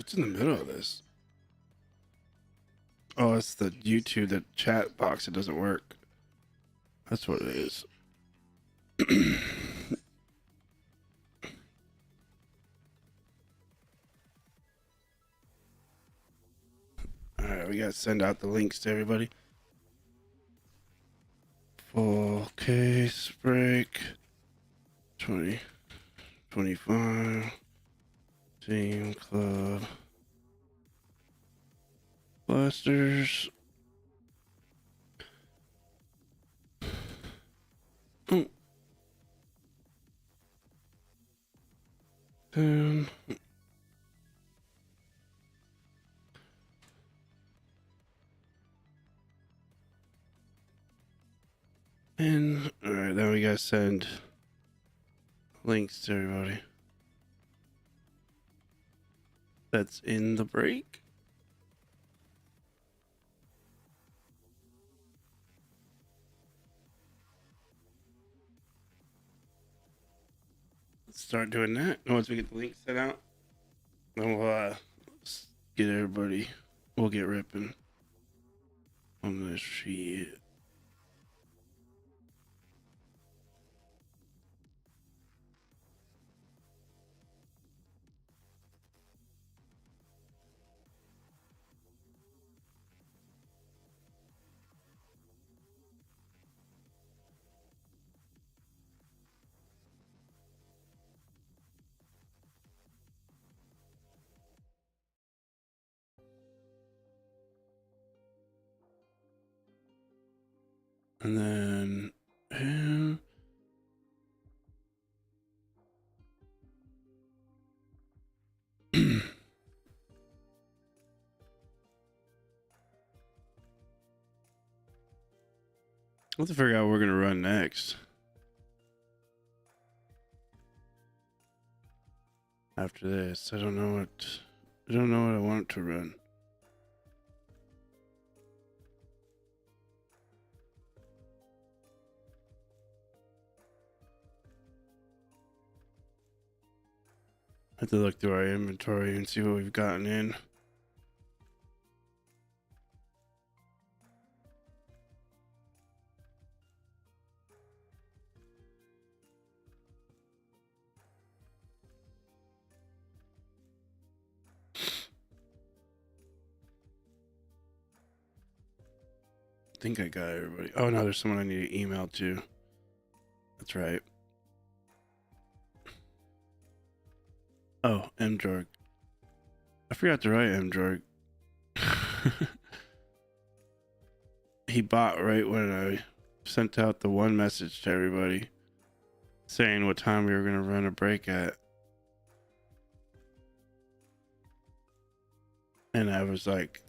What's in the middle of this? Oh, it's the YouTube, the chat box. It doesn't work. That's what it is. All right, we gotta send out the links to everybody. Full case break 2025 team club blasters. Oh. 10. And all right, now we gotta send links to everybody that's in the break. Let's start doing that. Once we get the links sent out, then we'll get everybody. We'll get ripping on this shit. And then we'll have to figure out what we're gonna run next. After this, I don't know what I want to run. I have to look through our inventory and see what we've gotten in. I think I got everybody. Oh no, there's someone I need to email to. That's right. Oh, Mjorg. I forgot to write Mjorg. He bought right when I sent out the one message to everybody saying what time we were gonna run a break at. And I was like,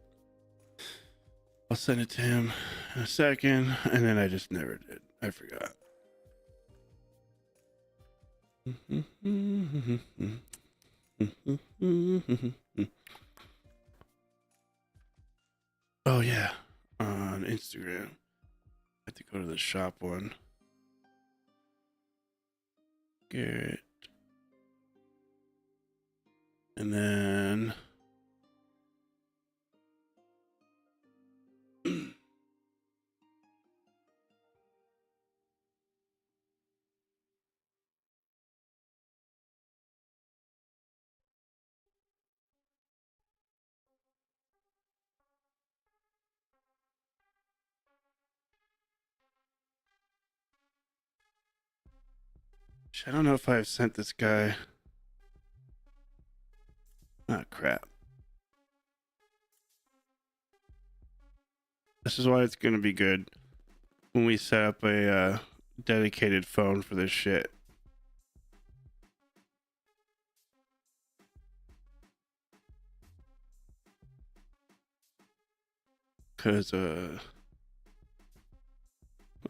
I'll send it to him in a second, and then I just never did. I forgot. Oh yeah, on Instagram. I have to go to the shop one. Garrett. And then I don't know if I've sent this guy. Ah, crap. This is why it's gonna be good when we set up a dedicated phone for this shit. Cause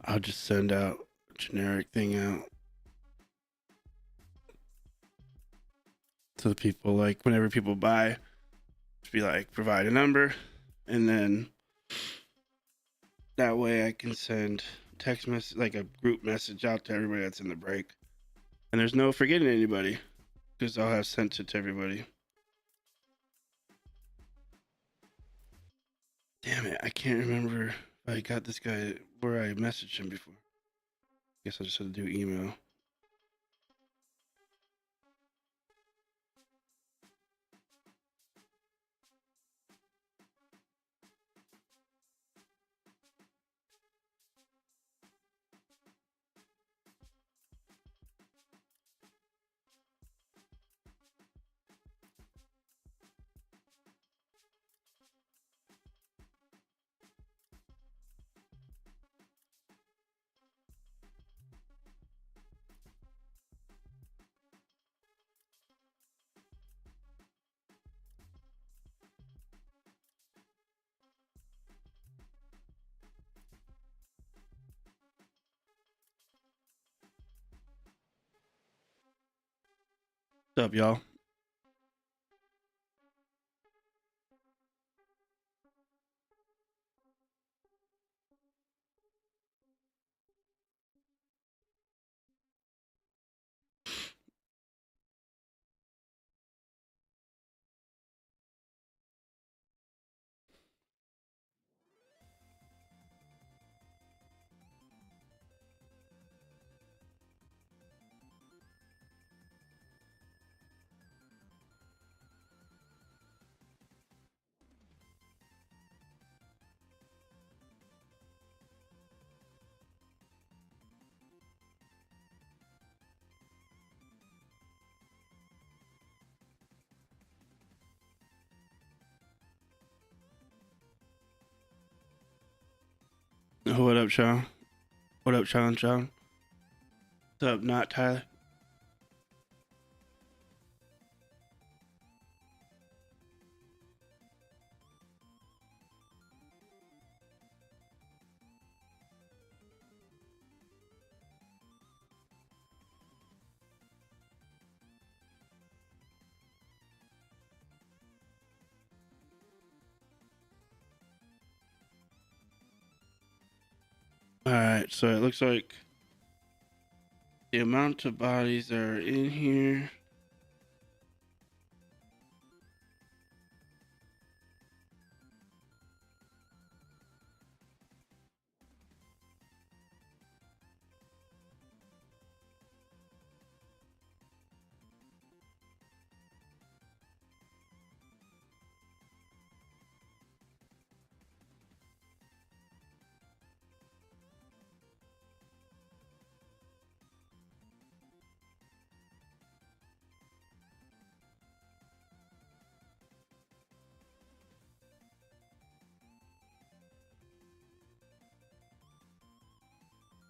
I'll just send out a generic thing out to the people, like whenever people buy, just be like, provide a number, and then that way I can send text message, like a group message out to everybody that's in the break, and there's no forgetting anybody because I'll have sent it to everybody. Damn it, I can't remember if I got this guy where I messaged him before. Guess I just had to do email. What's up, y'all? What up, Shaun? What up, Shaun? What's up, not Tyler? All right, so it looks like the amount of bodies that are in here.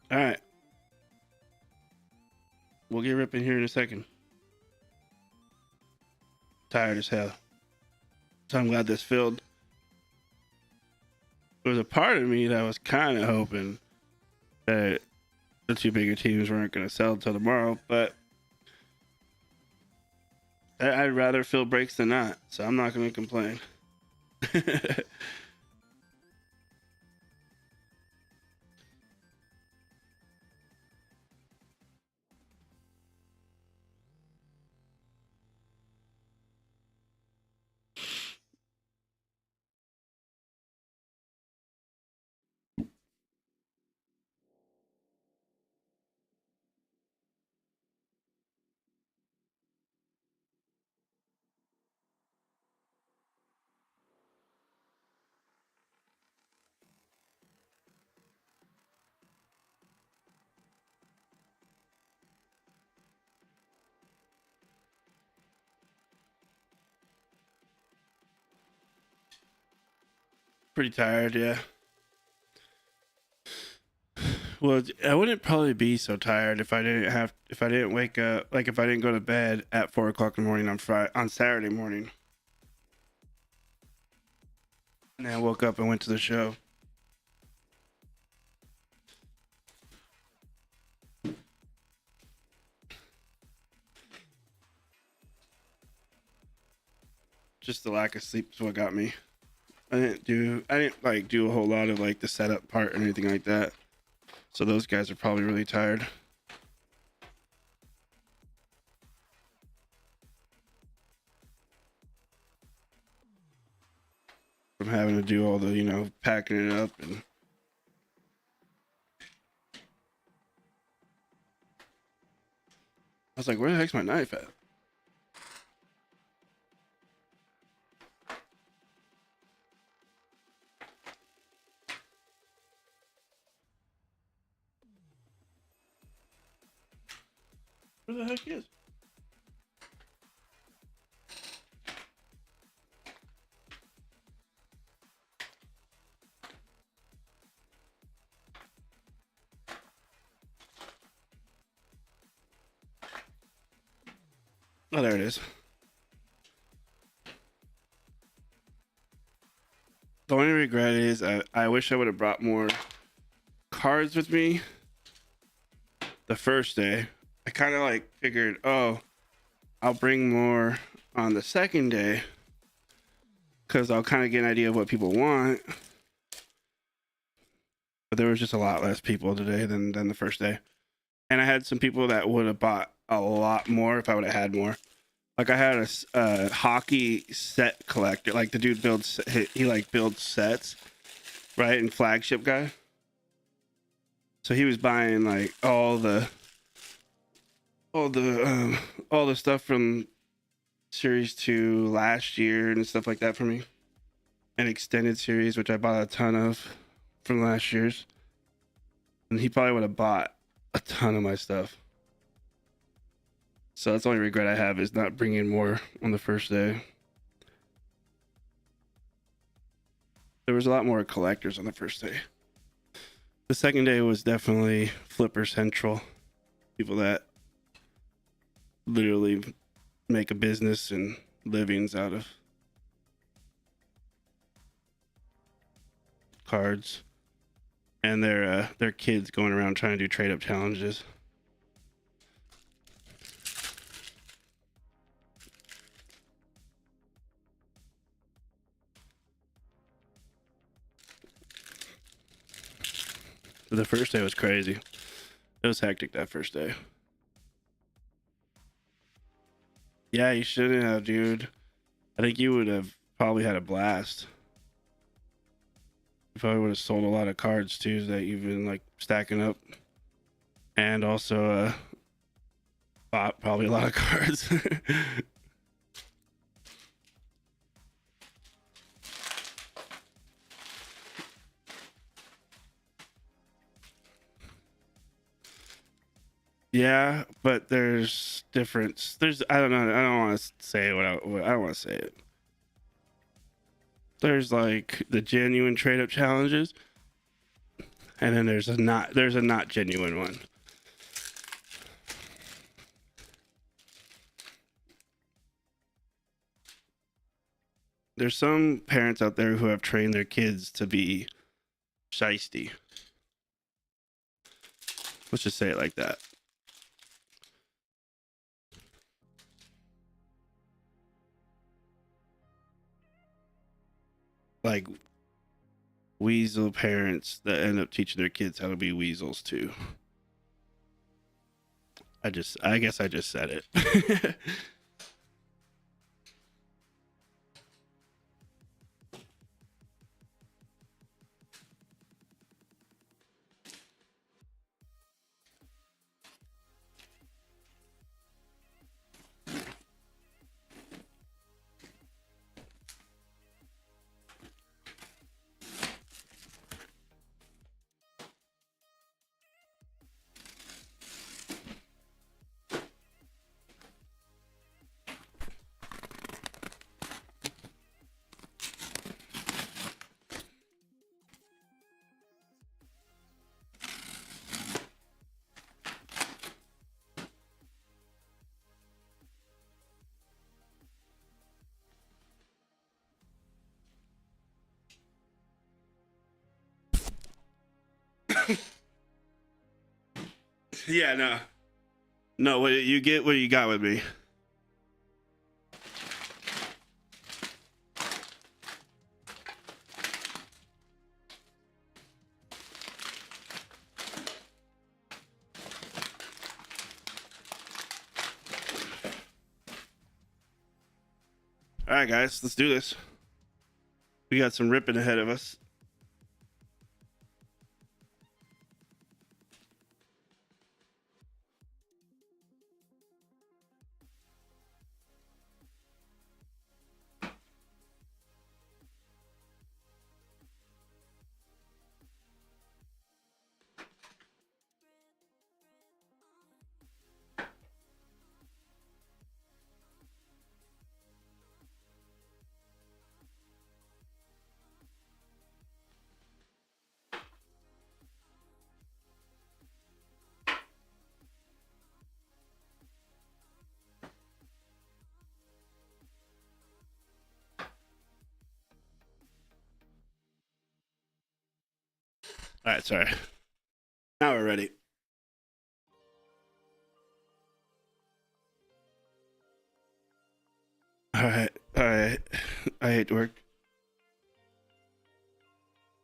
All right, we'll get ripping here in a second. Tired as hell. So I'm glad this filled. There was a part of me that was kind of hoping that the two bigger teams weren't going to sell until tomorrow, but I'd rather fill breaks than not, so I'm not going to complain. Pretty tired, yeah. Well, I wouldn't probably be so tired if I didn't wake up, like if I didn't go to bed at 4 o'clock in the morning on Saturday morning, and then I woke up and went to the show. Just the lack of sleep is what got me. I didn't like do a whole lot of like the setup part or anything like that. So those guys are probably really tired. from having to do all the, you know, packing it up. And I was like, where the heck's my knife at? Where the heck is? Oh, there it is. The only regret is I wish I would have brought more cards with me the first day. I kind of like figured, oh, I'll bring more on the second day because I'll kind of get an idea of what people want. But there was just a lot less people today than the first day. And I had some people that would have bought a lot more if I would have had more. Like I had a hockey set collector. Like the dude builds, he like builds sets, right? And flagship guy. So he was buying like all the stuff from series 2 last year and stuff like that for me. An extended series, which I bought a ton of from last year's. And he probably would have bought a ton of my stuff. So that's the only regret I have is not bringing more on the first day. There was a lot more collectors on the first day. The second day was definitely flipper central. People that literally make a business and livings out of cards. And their kids going around trying to do trade up challenges. The first day was crazy. It was hectic that first day. Yeah, you shouldn't have, dude. I think you would have probably had a blast. You probably would have sold a lot of cards too that you've been like stacking up. And also bought probably a lot of cards. Yeah, but there's difference. There's I don't know. I don't want to say what I don't want to say it. There's like the genuine trade up challenges, and then there's a not genuine one. There's some parents out there who have trained their kids to be shiesty. Let's just say it like that. Like weasel parents that end up teaching their kids how to be weasels too. I guess I just said it. Yeah, no. What you get? What you got with me? All right, guys, let's do this. We got some ripping ahead of us. All right, sorry. Now we're ready. All right, all right. I hate to work.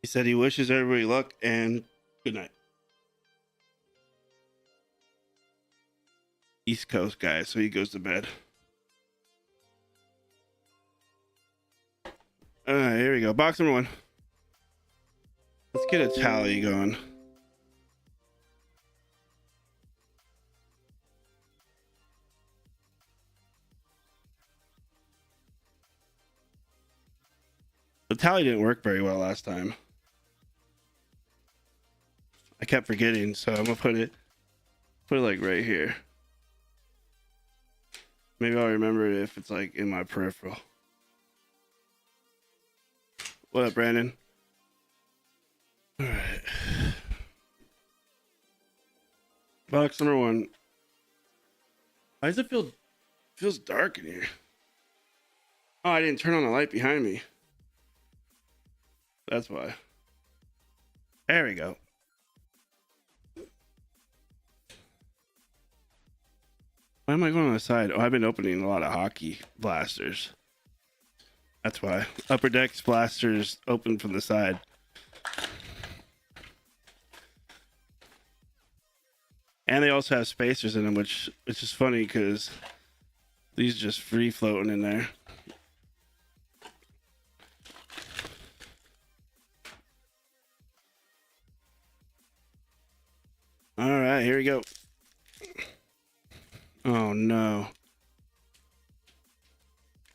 He said he wishes everybody luck and good night. East Coast guy, so he goes to bed. All right, here we go. Box number 1. Let's get a tally going. The tally didn't work very well last time. I kept forgetting, so I'm gonna put it like right here. Maybe I'll remember it if it's like in my peripheral. What up, Brandon? All right. Box number 1. Why does it feels dark in here? Oh, I didn't turn on the light behind me. That's why. There we go. Why am I going on the side? Oh, I've been opening a lot of hockey blasters. That's why. Upper Decks blasters open from the side. And they also have spacers in them, which is funny because these are just free floating in there. All right, here we go. Oh no.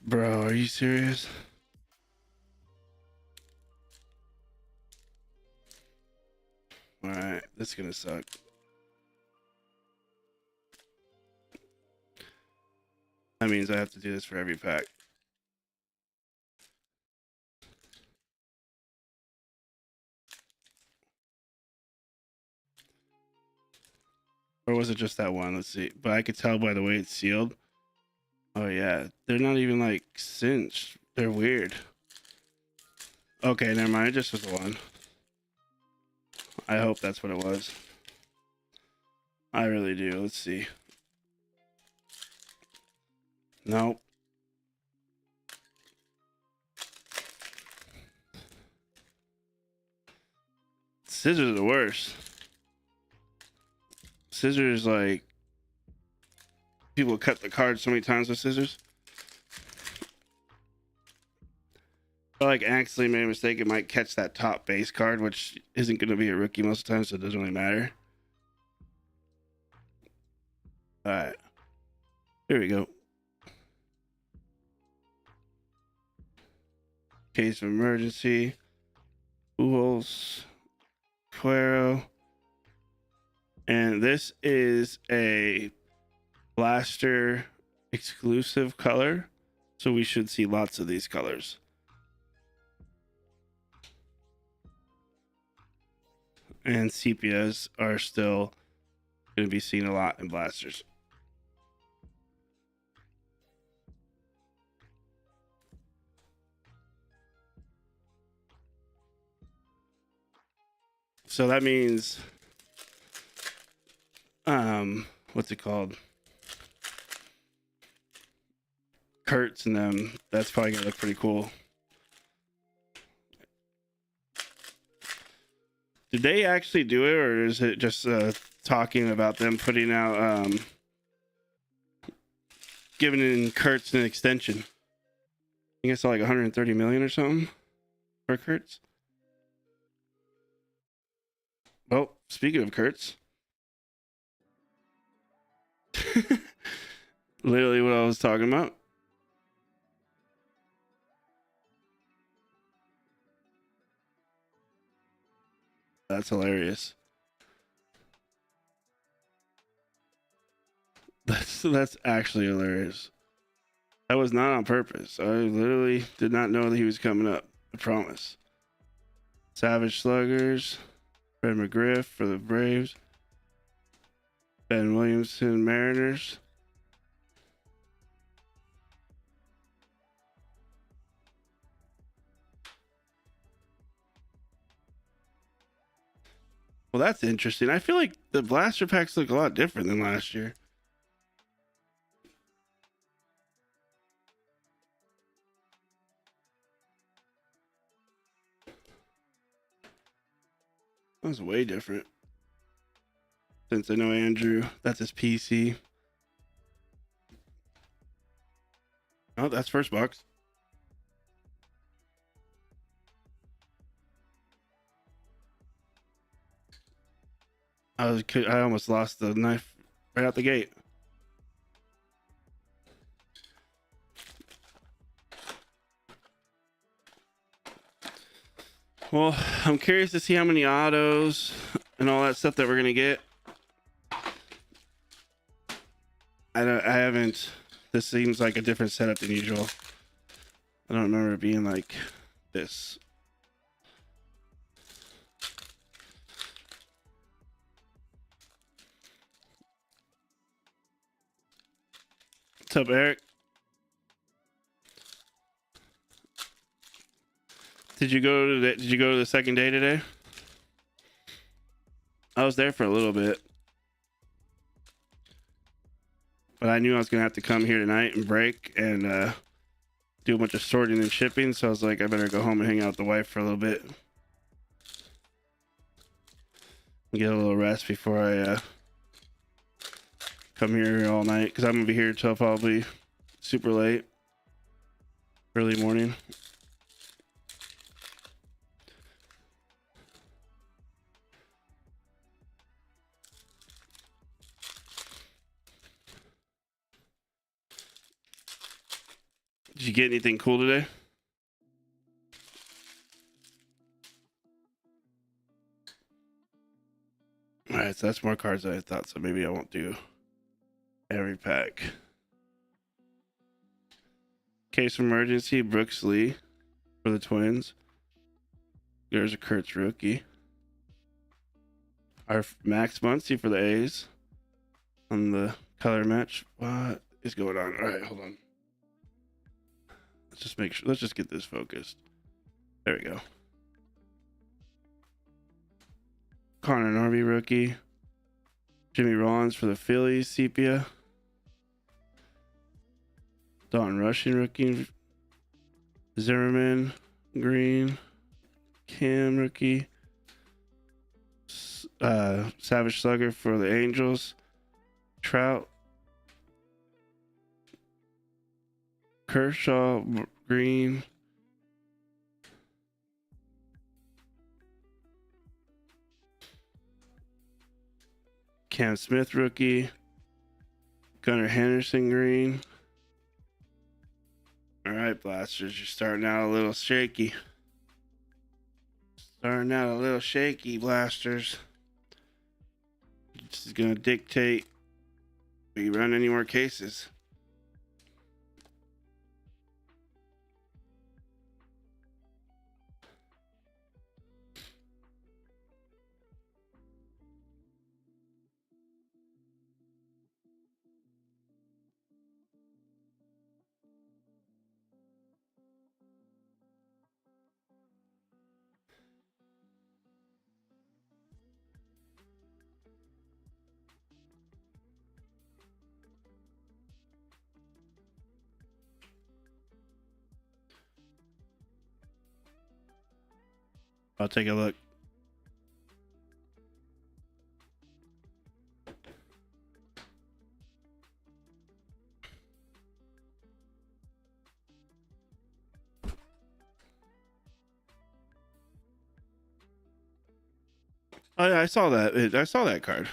Bro, are you serious? All right, this is gonna suck. That means I have to do this for every pack. Or was it just that one? Let's see. But I could tell by the way it's sealed. Oh yeah, they're not even like cinched. They're weird. Okay, never mind. It just was the one. I hope that's what it was. I really do. Let's see. Nope. Scissors are the worst. Scissors, like, people cut the card so many times with scissors. I like accidentally made a mistake. It might catch that top base card, which isn't going to be a rookie most of the time, so it doesn't really matter. All right. Here we go. Case of emergency. Pujols. Cuero. And this is a blaster exclusive color. So we should see lots of these colors. And sepias are still going to be seen a lot in blasters. So that means, what's it called? Kurtz and them. That's probably going to look pretty cool. Did they actually do it, or is it just talking about them putting out, giving in Kurtz an extension? I think it's like 130 million or something. for Kurtz. Well, speaking of Kurtz, literally what I was talking about. That's hilarious. That's actually hilarious. That was not on purpose. I literally did not know that he was coming up. I promise. Savage Sluggers, Fred McGriff for the Braves, Ben Williamson Mariners. Well, that's interesting. I feel like the blaster packs look a lot different than last year. That was way different. Since I know Andrew, that's his PC. Oh, that's first box. I almost lost the knife right out the gate. Well, I'm curious to see how many autos and all that stuff that we're gonna get. I haven't. This seems like a different setup than usual. I don't remember it being like this. What's up, Eric? Did you go to the second day today? I was there for a little bit, but I knew I was gonna have to come here tonight and break and do a bunch of sorting and shipping. So I was like, I better go home and hang out with the wife for a little bit, and get a little rest before I come here all night, because I'm gonna be here till probably super late, early morning. Did you get anything cool today? All right, so that's more cards than I thought. So maybe I won't do every pack. Case of emergency, Brooks Lee for the Twins. There's a Kurtz rookie. Our Max Muncy for the A's on the color match. What is going on? All right, hold on. Let's just make sure. Let's just get this focused. There we go. Connor Norby rookie. Jimmy Rollins for the Phillies, sepia. Don Rushing rookie. Zimmerman green. Cam rookie. Savage Slugger for the Angels. Trout. Kershaw green. Cam Smith rookie. Gunnar Henderson green. All right, Blasters, you're starting out a little shaky. Blasters. This is going to dictate if you run any more cases. I'll take a look. Oh yeah, I saw that. I saw that card.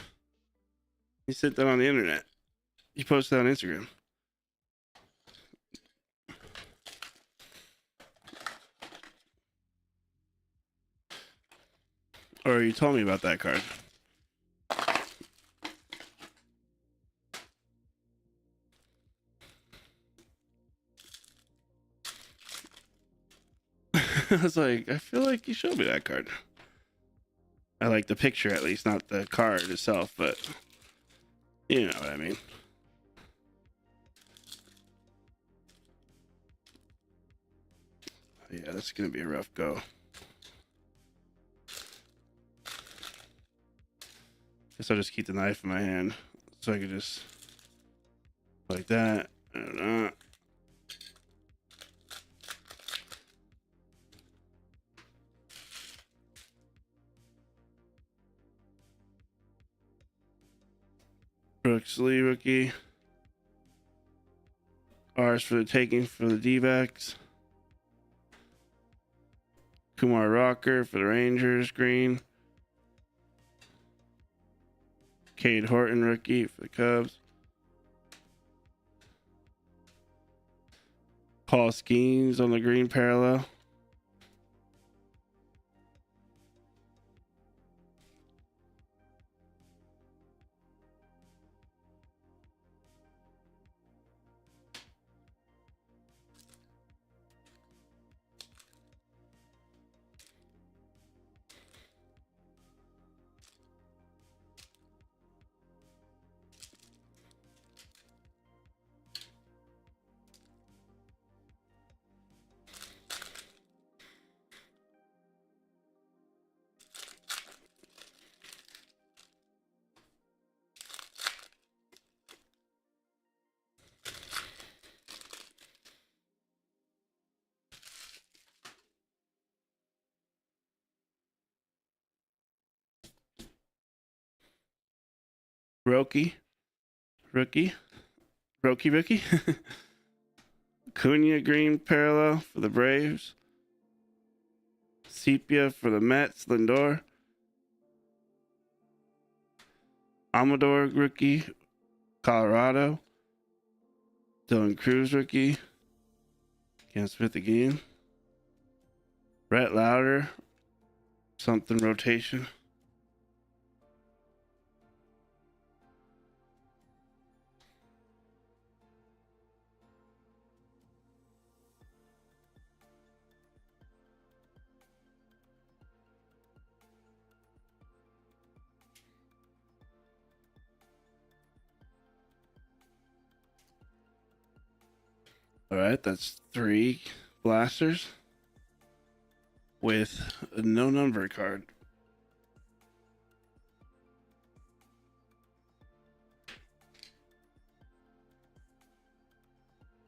He sent that on the internet. He posted that on Instagram. Or you told me about that card. I was like, I feel like you showed me that card. I like the picture at least, not the card itself, but you know what I mean. Yeah, that's gonna be a rough go. Guess I'll just keep the knife in my hand so I can just like that. I don't know. Brooks Lee rookie. R's for the taking for the D-backs. Kumar Rocker for the Rangers, green. Cade Horton rookie for the Cubs. Paul Skeens on the green parallel. Rookie. Rookie. Cunha green parallel for the Braves. Sepia for the Mets, Lindor. Amador rookie, Colorado. Dylan Cruz rookie. Cam Smith again. Brett Lauder. Something rotation. All right, that's 3 blasters with no number card.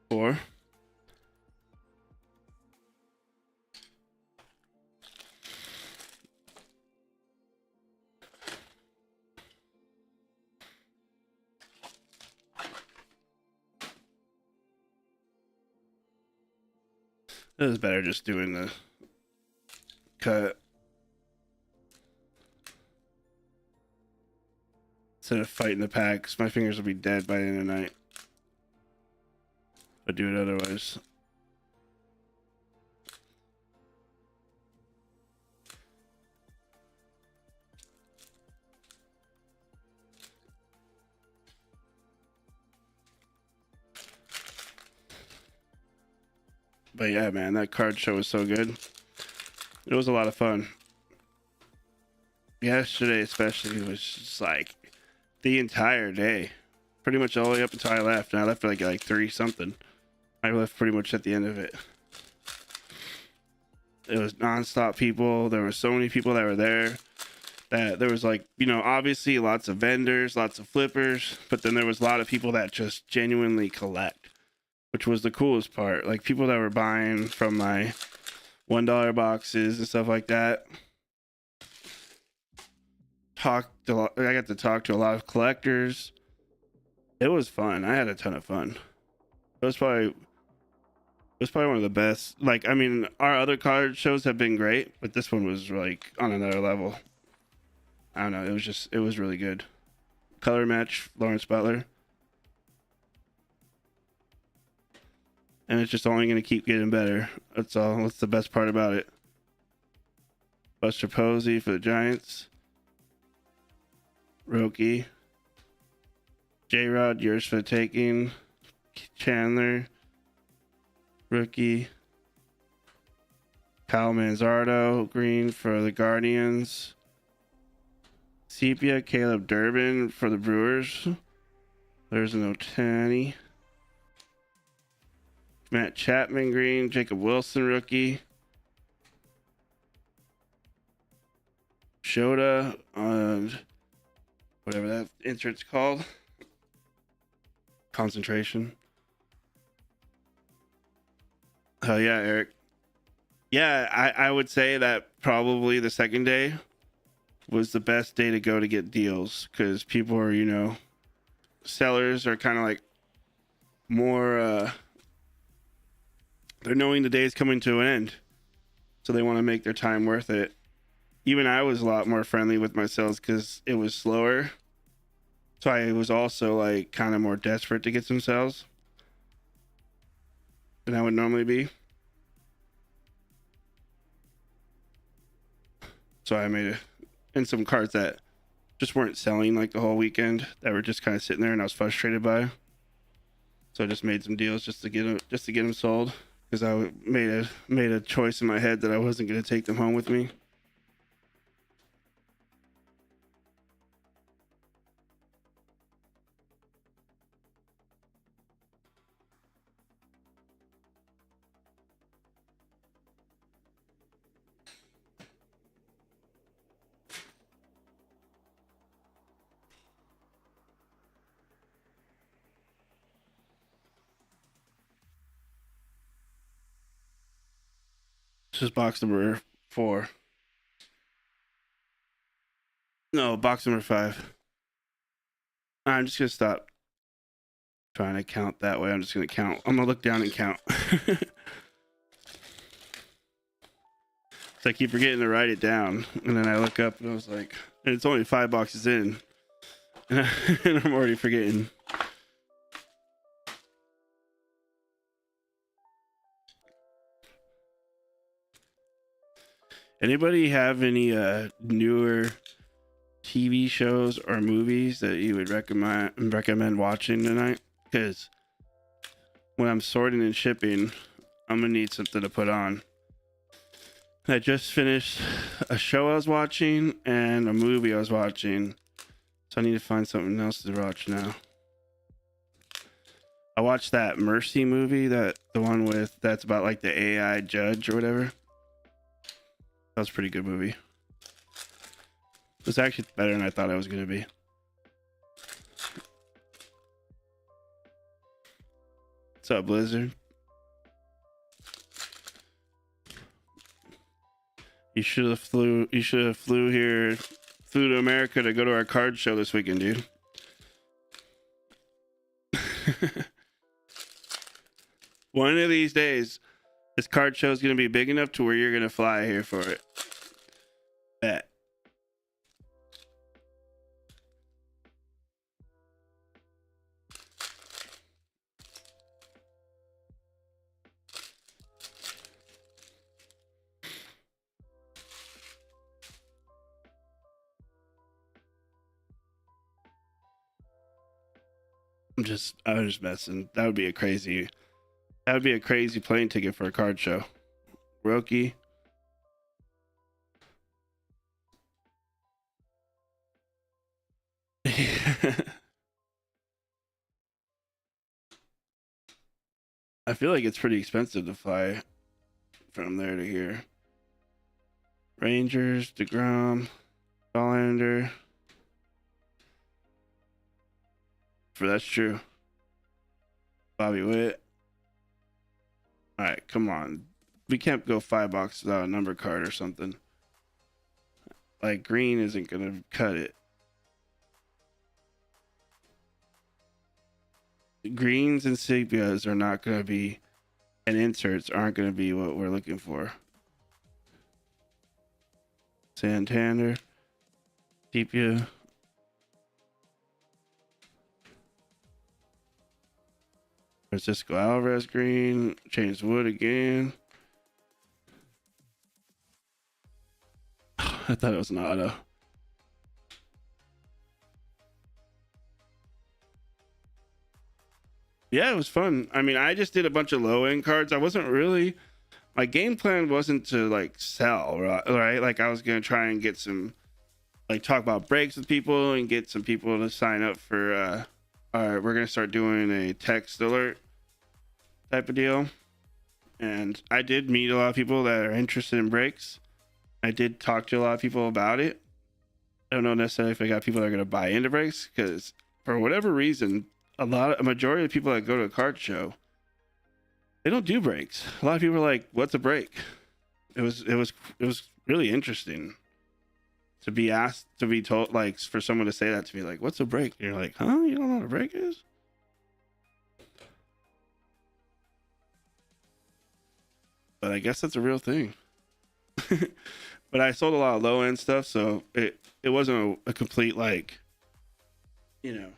Four. It was better just doing the cut instead of fighting the packs. My fingers will be dead by the end of the night if I do it otherwise. But yeah, man, that card show was so good. It was a lot of fun. Yesterday, especially, was just like the entire day, pretty much all the way up until I left. And I left at like 3 something. I left pretty much at the end of it. It was nonstop people. There were so many people that were there. That there was like, you know, obviously lots of vendors, lots of flippers, but then there was a lot of people that just genuinely collect, which was the coolest part. Like people that were buying from my $1 boxes and stuff like that. I got to talk to a lot of collectors. It was fun. I had a ton of fun. It was probably one of the best. Like, I mean, our other card shows have been great, but this one was like on another level. I don't know. It was really good. Color match, Lawrence Butler. And it's just only going to keep getting better. That's all. That's the best part about it. Buster Posey for the Giants. Roki. J-Rod, yours for the taking. Chandler. Rookie. Kyle Manzardo, green for the Guardians. Sepia, Caleb Durbin for the Brewers. There's an Otani. Matt Chapman, green. Jacob Wilson, rookie. Shota, whatever that insert's called. Concentration. Hell yeah, Eric. Yeah, I would say that probably the second day was the best day to go to get deals because people are, sellers are kind of like more, they're knowing the day is coming to an end. So they want to make their time worth it. Even I was a lot more friendly with my sales because it was slower. So I was also like kind of more desperate to get some sales than I would normally be. So I made and some cards that just weren't selling like the whole weekend that were just kind of sitting there and I was frustrated by. So I just made some deals just to get them sold because I made a choice in my head that I wasn't going to take them home with me. This is box number 4. No, box number 5. I'm just going to stop trying to count that way. I'm just going to count. I'm going to look down and count. So I keep forgetting to write it down. And then I look up and I was like, and it's only 5 boxes in. And I'm already forgetting. Anybody have any newer TV shows or movies that you would recommend watching tonight? Because when I'm sorting and shipping, I'm gonna need something to put on. I just finished a show I was watching and a movie I was watching, so I need to find something else to watch now. I watched that Mercy movie, the one that's about like the AI judge or whatever. That was a pretty good movie. It was actually better than I thought it was going to be. What's up, Blizzard? You should have flew to America to go to our card show this weekend, dude. One of these days, this card show is going to be big enough to where you're going to fly here for it. Bet. I was just messing. That would be a crazy plane ticket for a card show. Roki. I feel like it's pretty expensive to fly from there to here. Rangers, DeGrom, Dollander. That's true. Bobby Witt. All right, come on. We can't go $5 without a number card or something. Like green isn't gonna cut it. Greens and sepias are not gonna be, and inserts aren't gonna be what we're looking for. Santander. Sepia. Francisco Alvarez green. James Wood again. I thought it was an auto. Yeah, it was fun. I mean, I just did a bunch of low end cards. I wasn't really, my game plan wasn't to like sell, right? Like I was gonna try and get some, like talk about breaks with people and get some people to sign up for. We're gonna start doing a text alert type of deal, and I did meet a lot of people that are interested in breaks. I did talk to a lot of people about it. I don't know necessarily if I got people that are gonna buy into breaks because for whatever reason, a majority of people that go to a card show, they don't do breaks. A lot of people are like, "What's a break?" It was really interesting to be asked, to be told, like for someone to say that to me, like, "What's a break?" And you're like, "Huh? You don't know what a break is?" But I guess that's a real thing. But I sold a lot of low end stuff, so it wasn't a complete like, you know,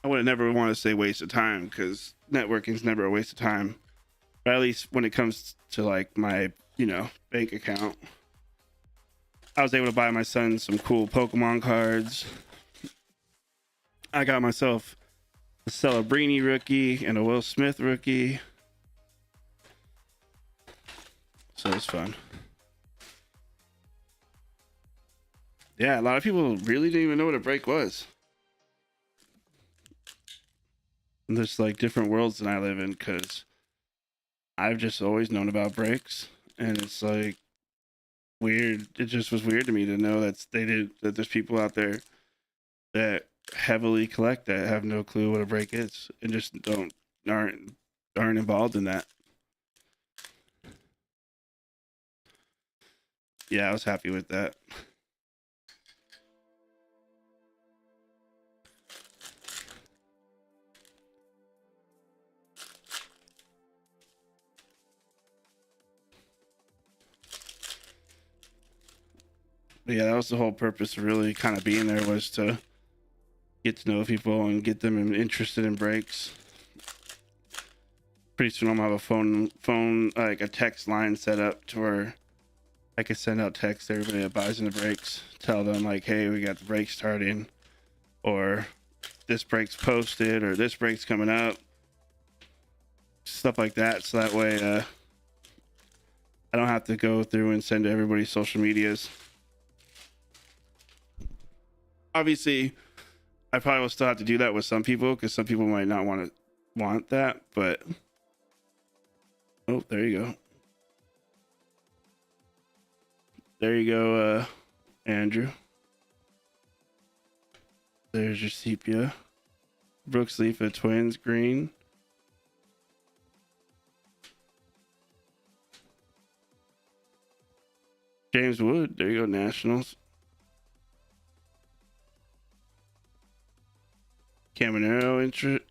I would never want to say waste of time because networking's never a waste of time. But at least when it comes to like my, bank account, I was able to buy my son some cool Pokemon cards. I got myself a Celebrini rookie and a Will Smith rookie. So it's fun. Yeah, a lot of people really didn't even know what a break was. And there's like different worlds than I live in because I've just always known about breaks, and it's like weird. It just was weird to me to know that there's people out there that heavily collect that have no clue what a break is and just aren't involved in that. Yeah, I was happy with that. But yeah, that was the whole purpose of really kind of being there, was to get to know people and get them interested in breaks. Pretty soon I'm gonna have a phone like a text line set up to where I could send out text to everybody that buys into breaks, tell them like, hey, we got the break starting, or this break's posted, or this break's coming up, stuff like that. So that way I don't have to go through and send to everybody's social medias. Obviously, I probably will still have to do that with some people because some people might not want that, but oh, there you go. There you go, Andrew. There's your sepia. Brooks Leafa Twins green. James Wood. There you go, Nationals. Caminero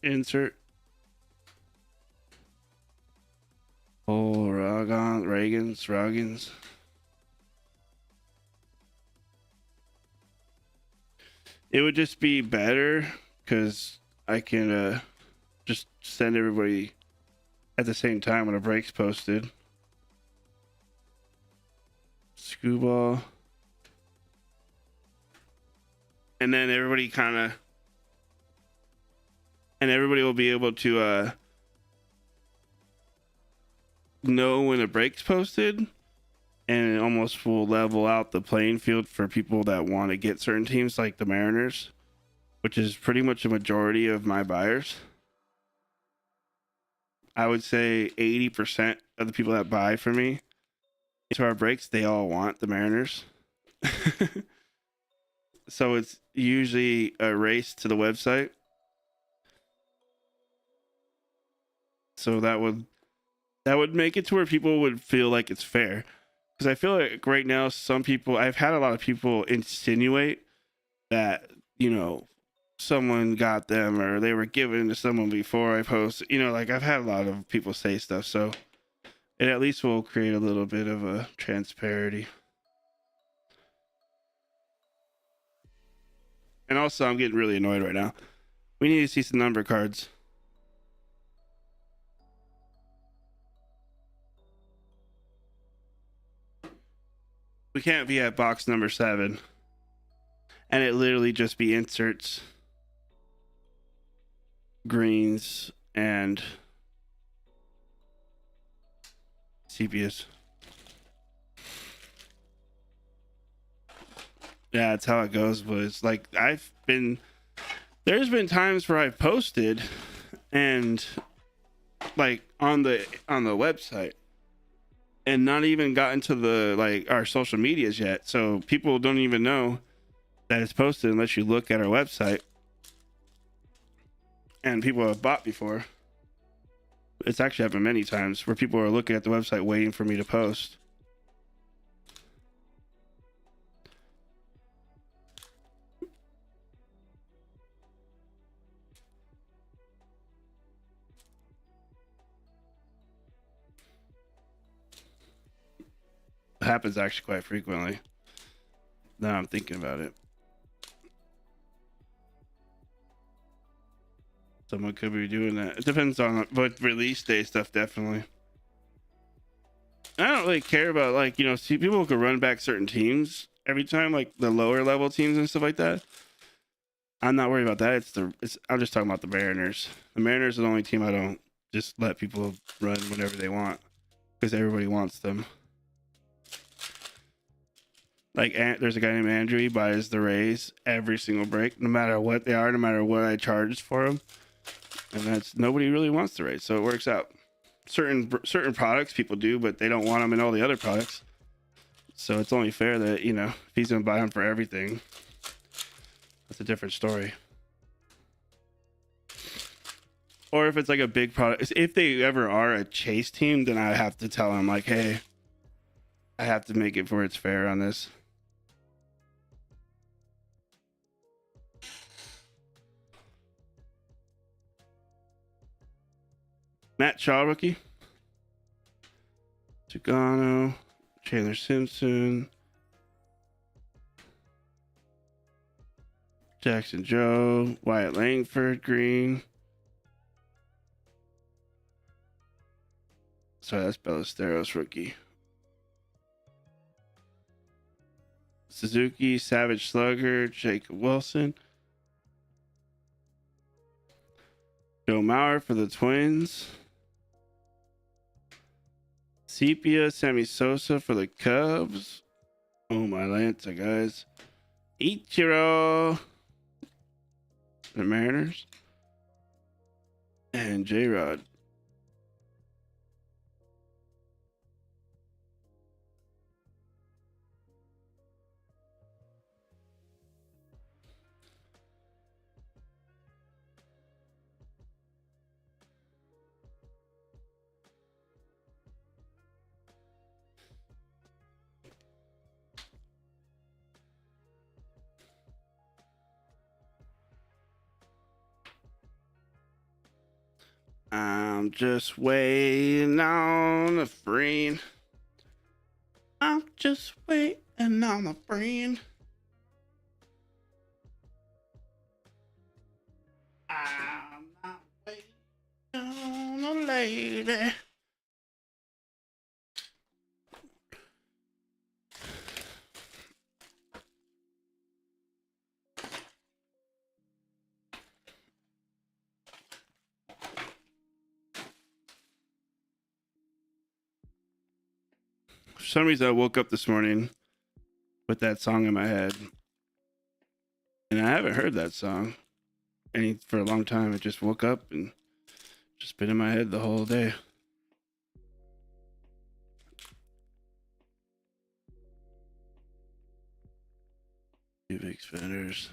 insert. Oh, Ragans. It would just be better because I can just send everybody at the same time when a break's posted. Scuba. And then everybody will be able to know when a break's posted, and it almost will level out the playing field for people that want to get certain teams like the Mariners, which is pretty much a majority of my buyers. I would say 80% of the people that buy from me into our breaks, they all want the Mariners. So it's usually a race to the website. So that would make it to where people would feel like it's fair. Because I feel like right now, I've had a lot of people insinuate that, someone got them or they were given to someone before I post. Like I've had a lot of people say stuff. So it at least will create a little bit of a transparency. And also, I'm getting really annoyed right now. We need to see some number cards. We can't be at box number 7 and it literally just be inserts, greens, and sepias. Yeah, that's how it goes, boys. Like, there's been times where I've posted and like on the website and not even gotten to the like our social medias yet. So people don't even know that it's posted unless you look at our website. And people have bought before. It's actually happened many times where people are looking at the website waiting for me to post. It happens actually quite frequently. Now I'm thinking about it. Someone could be doing that. It depends on, but release day stuff, definitely. I don't really care about, like, you know, see, people could run back certain teams every time, like the lower level teams and stuff like that. I'm not worried about that. I'm just talking about the Mariners. The Mariners are the only team I don't just let people run whenever they want because everybody wants them. Like, there's a guy named Andrew. He buys the Rays every single break, no matter what they are, no matter what I charge for them. And that's, nobody really wants the Rays, so it works out. Certain products people do, but they don't want them in all the other products. So it's only fair that, you know, if he's gonna buy them for everything, that's a different story. Or if it's like a big product, if they ever are a chase team, then I have to tell them, like, hey, I have to make it where it's fair on this. Matt Shaw rookie. Chicano, Chandler Simpson, Jackson Joe, Wyatt Langford, green. Sorry, that's Ballesteros rookie. Suzuki, Savage Slugger, Jacob Wilson. Joe Mauer for the Twins. Sepia, Sammy Sosa for the Cubs. Oh, my Atlanta, guys. Ichiro. The Mariners. And J-Rod. I'm just waiting on a friend. I'm just waiting on a friend. I'm not waiting on a lady. For some reason, I woke up this morning with that song in my head. And I haven't heard that song for a long time. It just woke up and just been in my head the whole day. Two big spinners.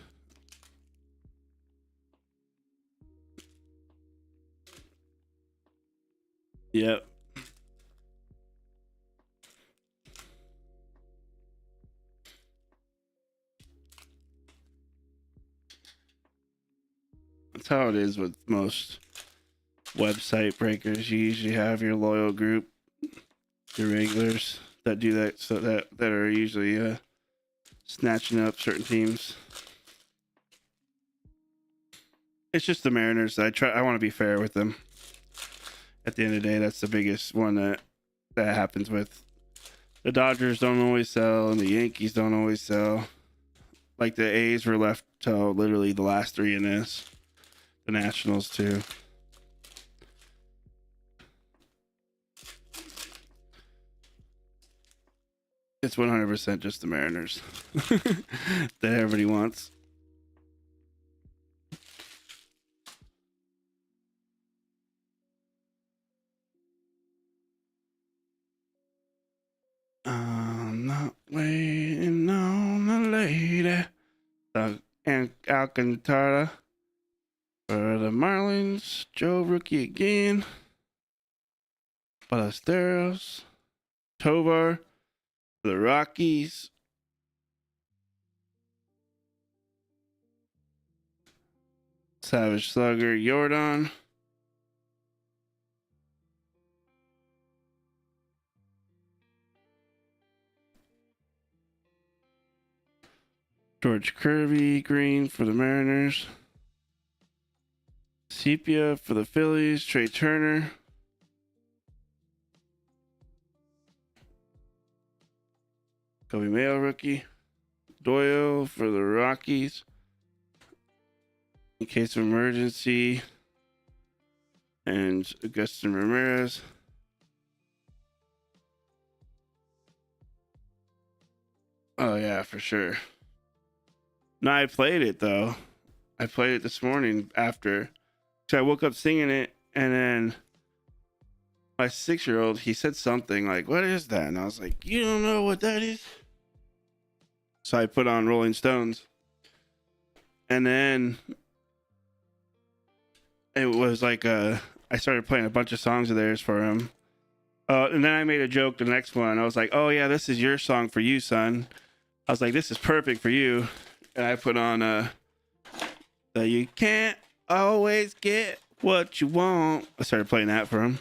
Yep. That's how it is with most website breakers. You usually have your loyal group, your regulars that do that, so that are usually snatching up certain teams. It's just the Mariners. I want to be fair with them. At the end of the day, that's the biggest one that happens with. The Dodgers don't always sell, and the Yankees don't always sell. Like the A's were left till literally the last three in this. The Nationals too. It's 100% just the Mariners that everybody wants. I'm not waiting on a lady. And Alcantara for the Marlins. Joe Rookie again. Ballesteros. Tovar for the Rockies. Savage Slugger. Jordan. George Kirby, green for the Mariners. Sepia for the Phillies. Trey Turner. Kobe Mayo, rookie. Doyle for the Rockies. In case of emergency. And Augustin Ramirez. Oh, yeah, for sure. No, I played it though. I played it this morning after. So I woke up singing it, and then my 6-year-old, he said something like, "What is that?" And I was like, "You don't know what that is?" So I put on Rolling Stones, and then it was like I started playing a bunch of songs of theirs for him. And then I made a joke the next one. I was like, "Oh yeah, this is your song for you, son." I was like, "This is perfect for you." And I put on the "You Can't Always Get What You Want." I started playing that for him.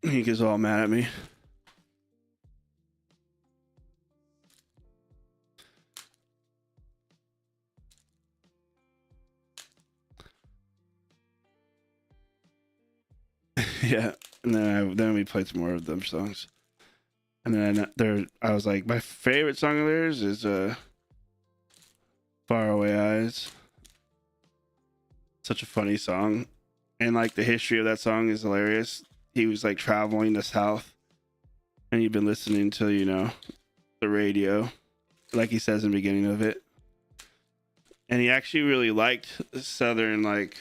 He gets all mad at me. Yeah. And then we played some more of them songs. And then I was like, my favorite song of theirs is Faraway Eyes. Such a funny song. And like the history of that song is hilarious. He was like traveling the South, and he'd been listening to, the radio, like he says in the beginning of it. And he actually really liked Southern like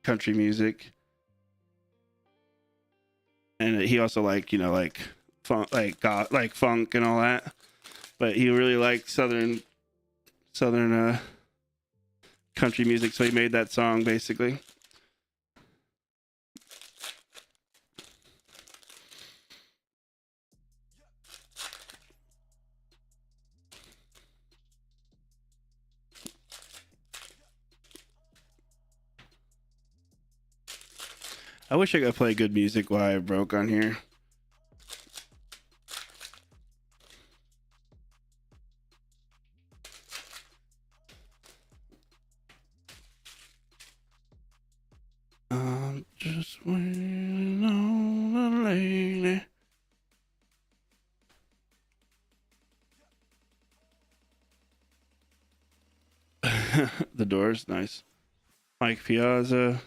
country music. And he also liked, like funk, like funk and all that. But he really liked Southern country music, so he made that song basically. I wish I could play good music while I broke on here. I'm just waiting on a lady. The Doors, nice. Mike Piazza.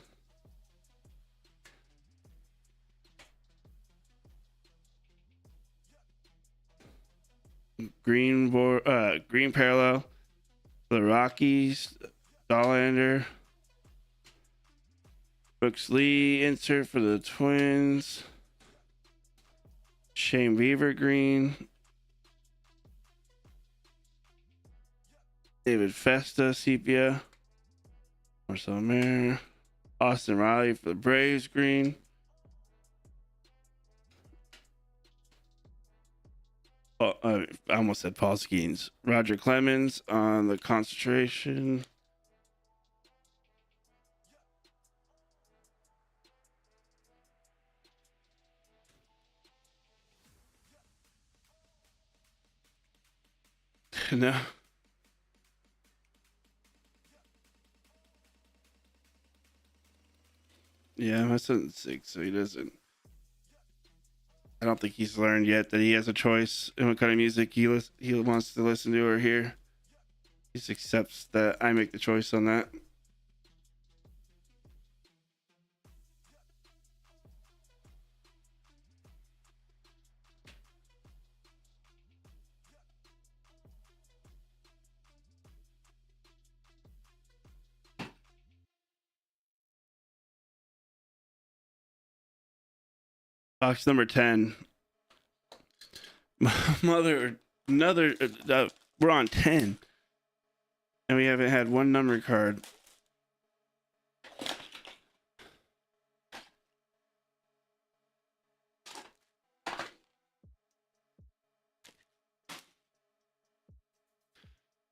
Green Parallel. The Rockies. Dollander. Brooks Lee insert for the Twins. Shane Weaver green. David Festa sepia. Marcel Mayer. Austin Riley for the Braves green. Oh, I almost said Paul Skeens. Roger Clemens on the concentration. No. Yeah, my son's 6, so he doesn't. I don't think he's learned yet that he has a choice in what kind of music he wants to listen to or hear. He just accepts that I make the choice on that. Box number 10. Mother, another. We're on 10, and we haven't had one number card.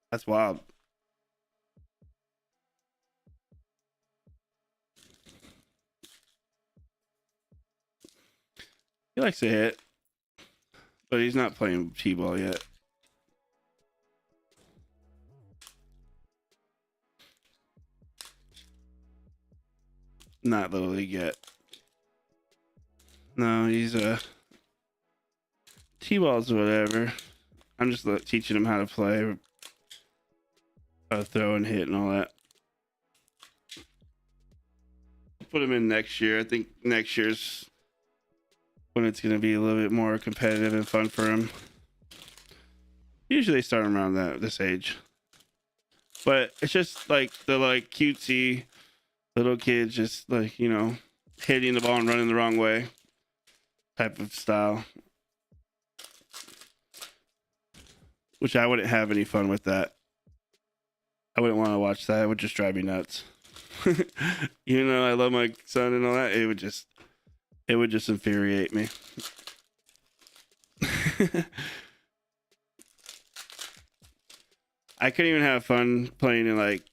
That's wild. He likes to hit, but he's not playing T-ball yet. Not Little League yet. No, he's T-ball's whatever. I'm just teaching him how to play, how to throw and hit and all that. Put him in next year. I think next year's when it's going to be a little bit more competitive and fun for him. Usually they start around this age, but it's just like the cutesy little kids, just like, you know, hitting the ball and running the wrong way type of style, which I wouldn't have any fun with that. I wouldn't want to watch that. It would just drive me nuts. You know, I love my son and all that. It would just infuriate me. I couldn't even have fun playing in like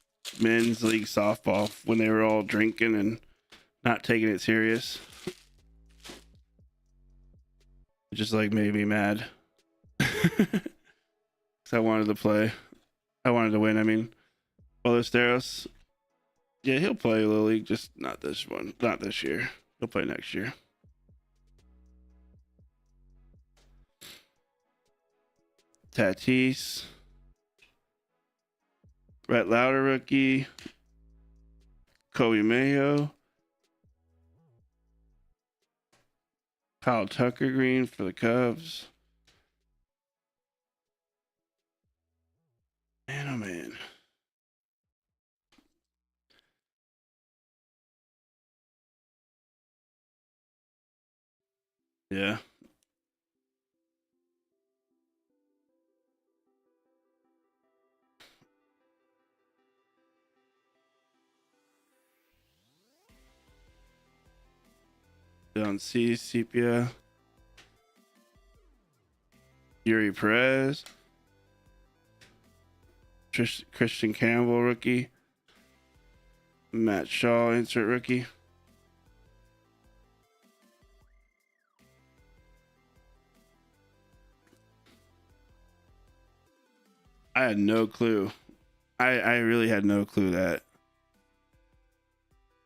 men's league softball when they were all drinking and not taking it serious. It just like made me mad. Cause I wanted to play. I wanted to win. I mean, Ballesteros, yeah, he'll play Little League, just not this year. He'll play next year. Tatis, Brett Lauder rookie, Kobe Mayo, Kyle Tucker green for the Cubs. Man, oh man. Yeah. Don't see Sepia. Yuri Perez. Christian Campbell rookie. Matt Shaw insert rookie. I had no clue. I really had no clue that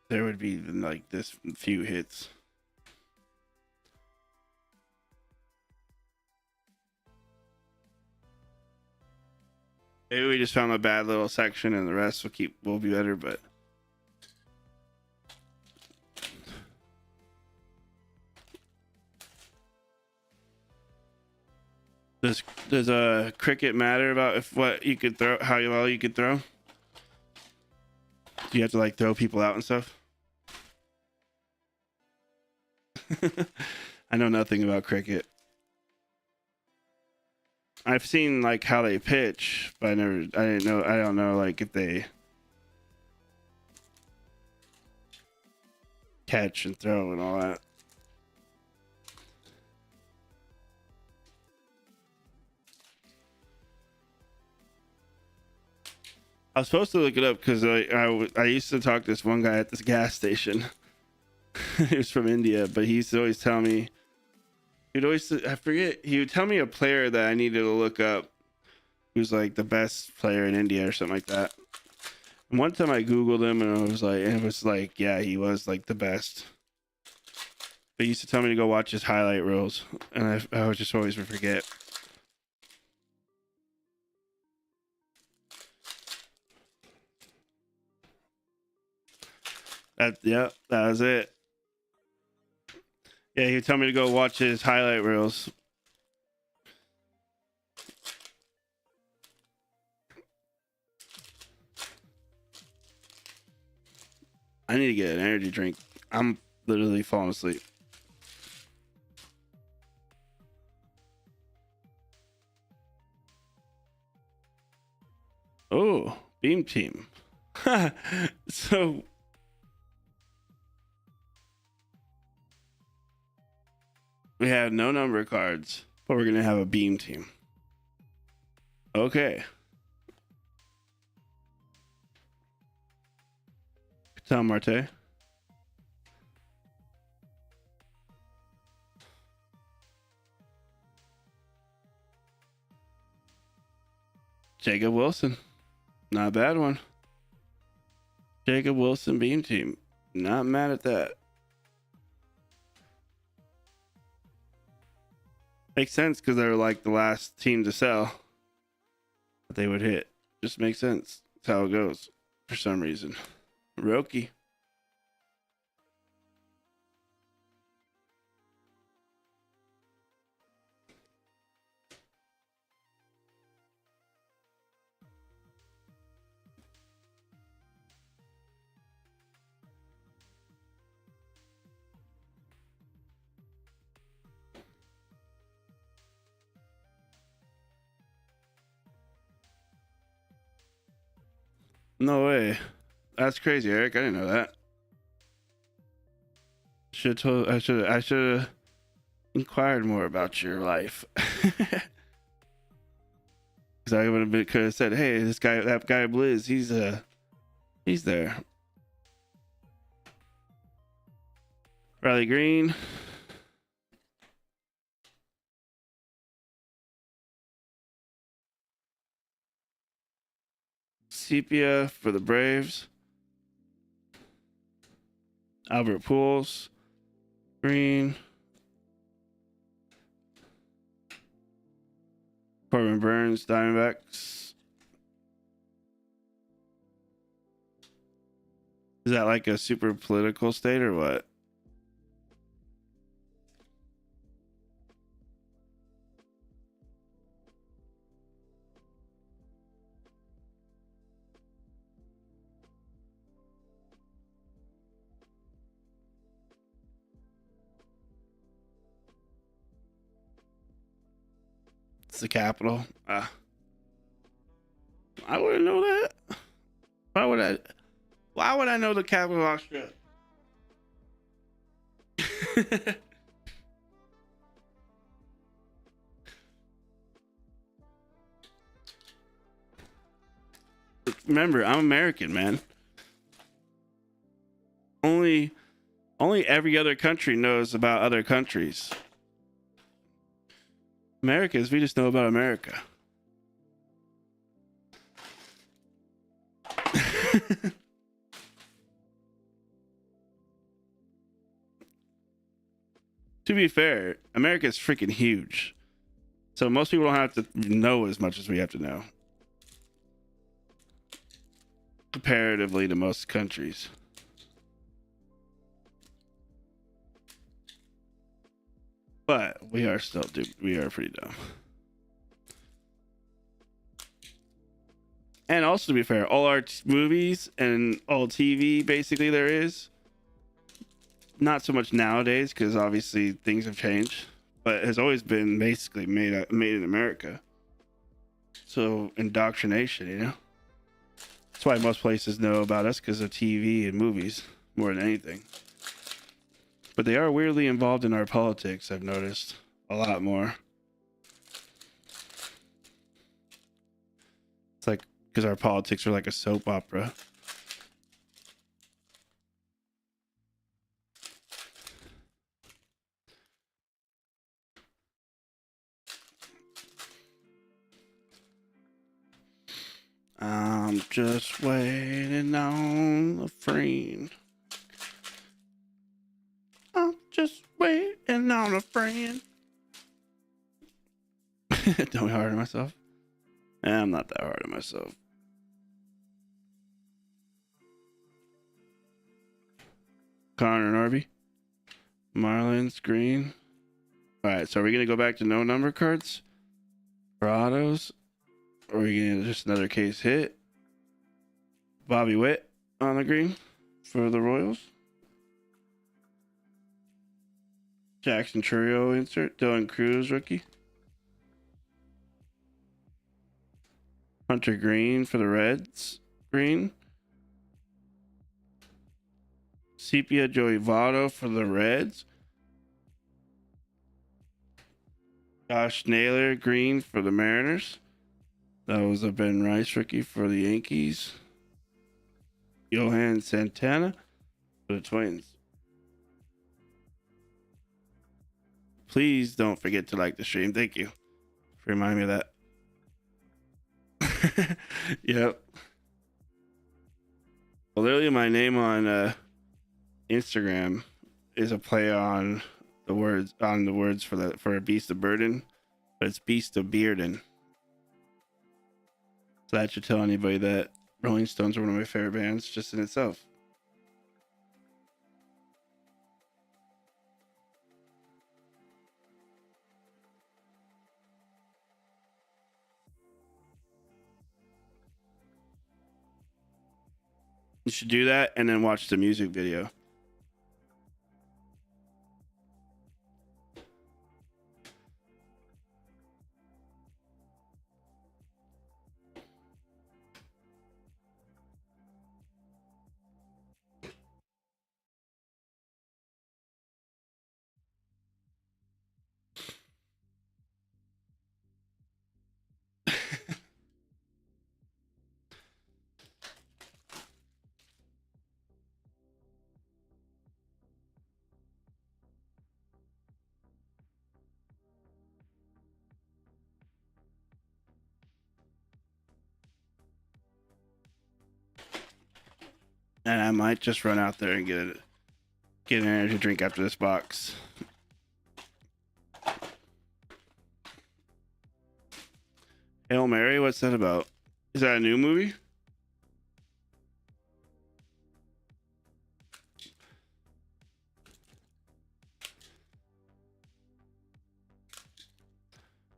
there would be like this few hits. Maybe we just found a bad little section and the rest will be better, but does a cricket matter about if what you could throw, how well you could throw? Do you have to like throw people out and stuff? I know nothing about cricket. I've seen like how they pitch, but I don't know like if they catch and throw and all that. I was supposed to look it up because I used to talk to this one guy at this gas station. He was from India, but he used to always tell me, he would tell me a player that I needed to look up who's like the best player in India or something like that. One time I Googled him and it was like, yeah, he was like the best. But he used to tell me to go watch his highlight reels, and I would just always forget. That was it. Yeah, he would tell me to go watch his highlight reels. I need to get an energy drink. I'm literally falling asleep. Oh, Beam Team. So we have no number cards, but we're gonna have a Beam Team. Okay. Tom Marte. Jacob Wilson. Not a bad one. Jacob Wilson Beam Team. Not mad at that. Makes sense because they're like the last team to sell that they would hit. Just makes sense. That's how it goes for some reason. Roki. No way. That's crazy, Eric. I didn't know that. I should have inquired more about your life. Because I could have said, "Hey, that guy Blizz, he's there." Riley Green. Sepia for the Braves. Albert Pujols. Green. Corbin Burns, Diamondbacks. Is that like a super political state or what? It's the capital. I wouldn't know that. Why would I? Why would I know the capital of Australia? Remember, I'm American, man. Only every other country knows about other countries. Americans, we just know about America. To be fair, America is freaking huge. So most people don't have to know as much as we have to know. Comparatively to most countries. But we are pretty dumb. And also, to be fair, all our movies and all TV basically there is, not so much nowadays because obviously things have changed, but it has always been basically made in America. So indoctrination, you know, that's why most places know about us, because of TV and movies more than anything. But they are weirdly involved in our politics, I've noticed a lot more. It's like because our politics are like a soap opera. I'm just waiting on a friend. I'm just waiting on a friend. Don't be hard on myself. I'm not that hard on myself. Connor and Arby. Marlins, Green. All right, so are we going to go back to no number cards for autos? Or are we going to just another case hit? Bobby Witt on the green for the Royals. Jackson Churio insert. Dylan Cruz rookie. Hunter Green for the Reds. Green. Sepia Joey Votto for the Reds. Josh Naylor green for the Mariners. That was a Ben Rice rookie for the Yankees. Johan Santana for the Twins. Please don't forget to like the stream. Thank you for reminding me of that. Yep. Well, literally, my name on Instagram is a play on the words for a Beast of Burden, but it's Beast of Bearden. So that should tell anybody that Rolling Stones are one of my favorite bands just in itself. You should do that and then watch the music video. And I might just run out there and get an energy drink after this box. Hail Mary, what's that about? Is that a new movie?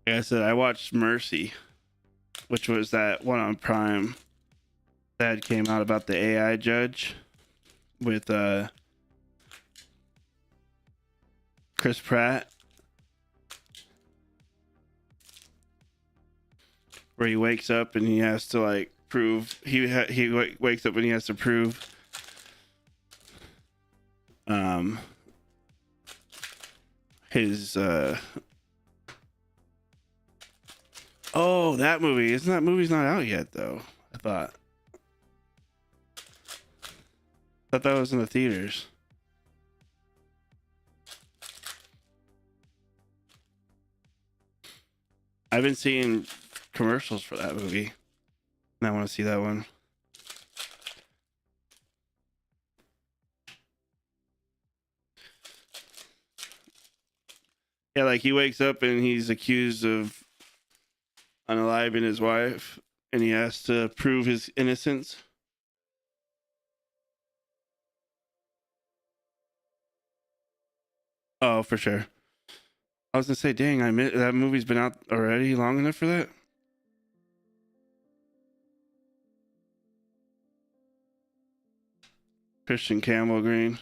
Like I said, I watched Mercy, which was that one on Prime that came out about the AI judge with Chris Pratt, where he wakes up and he has to like prove wakes up and he has to prove his oh, that movie. Isn't that movie's not out yet though? I thought that was in the theaters. I've been seeing commercials for that movie, and I want to see that one. Yeah, like he wakes up and he's accused of unaliving his wife, and he has to prove his innocence. Oh, for sure. I was gonna say, dang, that movie's been out already long enough for that. Christian Campbell Green.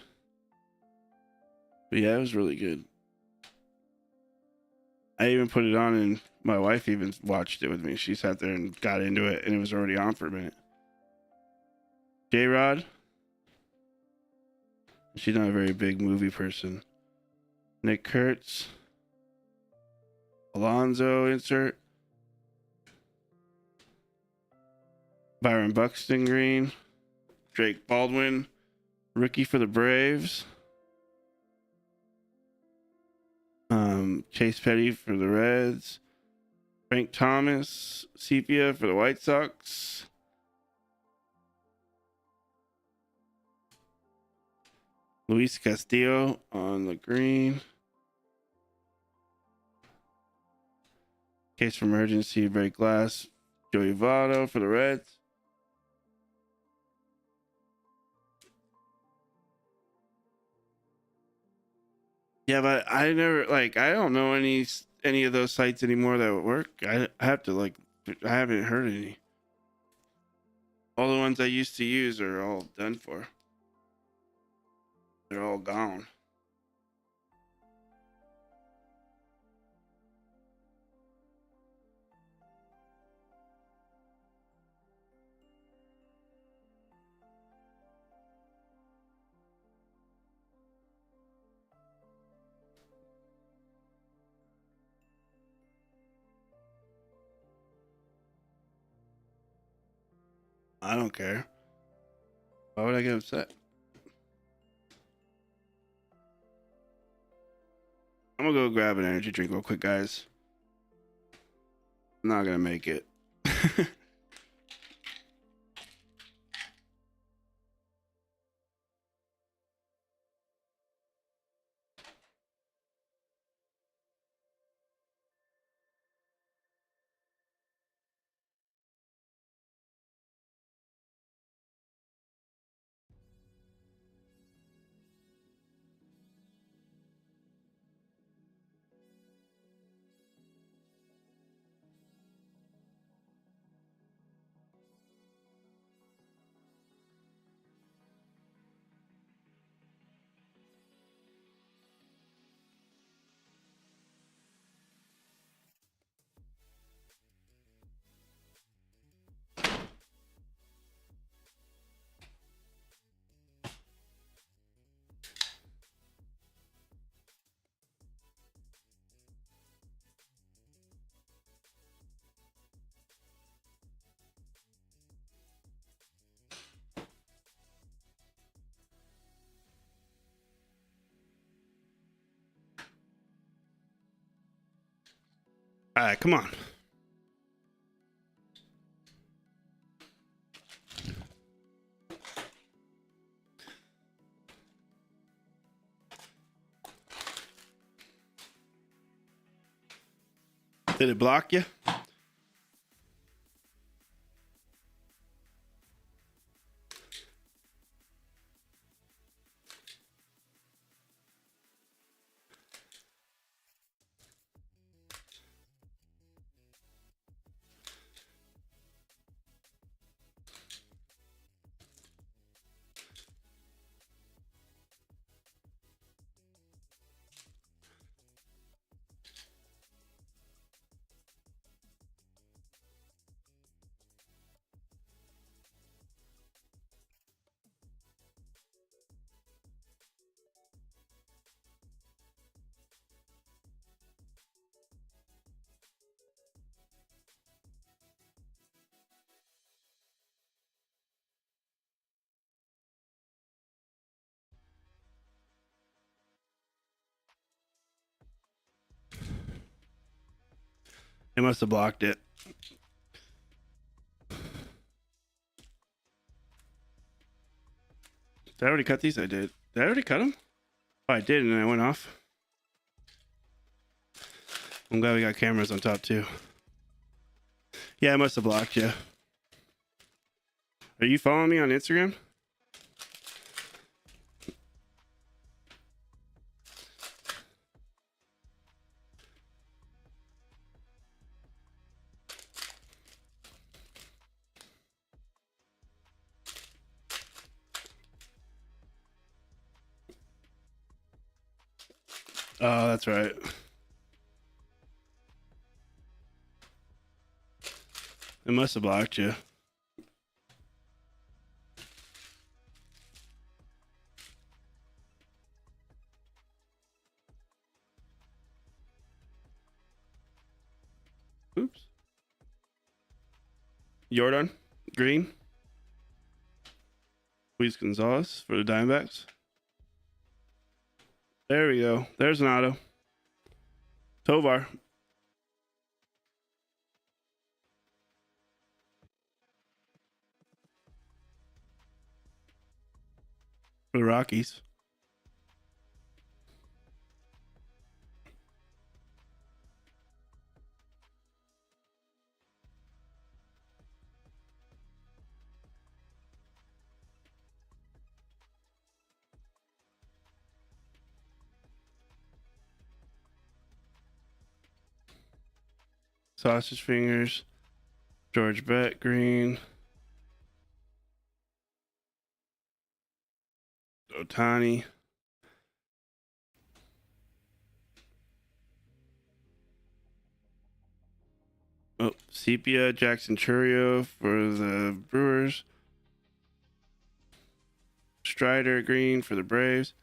But yeah, it was really good. I even put it on and my wife even watched it with me. She sat there and got into it and it was already on for a minute. J-Rod. She's not a very big movie person. Nick Kurtz. Alonzo insert. Byron Buxton Green. Drake Baldwin. Rookie for the Braves. Chase Petty for the Reds. Frank Thomas. Sepia for the White Sox. Luis Castillo on the green. Case for emergency, break glass. Joey Votto for the Reds. Yeah, but I never like I don't know any of those sites anymore that would work. I have to like I haven't heard any. All the ones I used to use are all done for. They're all gone. I don't care. Why would I get upset? I'm gonna go grab an energy drink real quick, guys. I'm not gonna make it. All right, come on. Did it block you? It must have blocked it. Did I already cut these? I did. Did I already cut them? Oh, I did, and I went off. I'm glad we got cameras on top too. Yeah, I must have blocked you. Are you following me on Instagram? Oh, that's right. It must have blocked you. Oops. Jordan, green. Luis Gonzalez for the Diamondbacks. There we go. There's an auto. Tovar. For the Rockies. Sausage fingers. George Brett green. Otani. Oh, Sepia, Jackson Churio for the Brewers. Strider green for the Braves.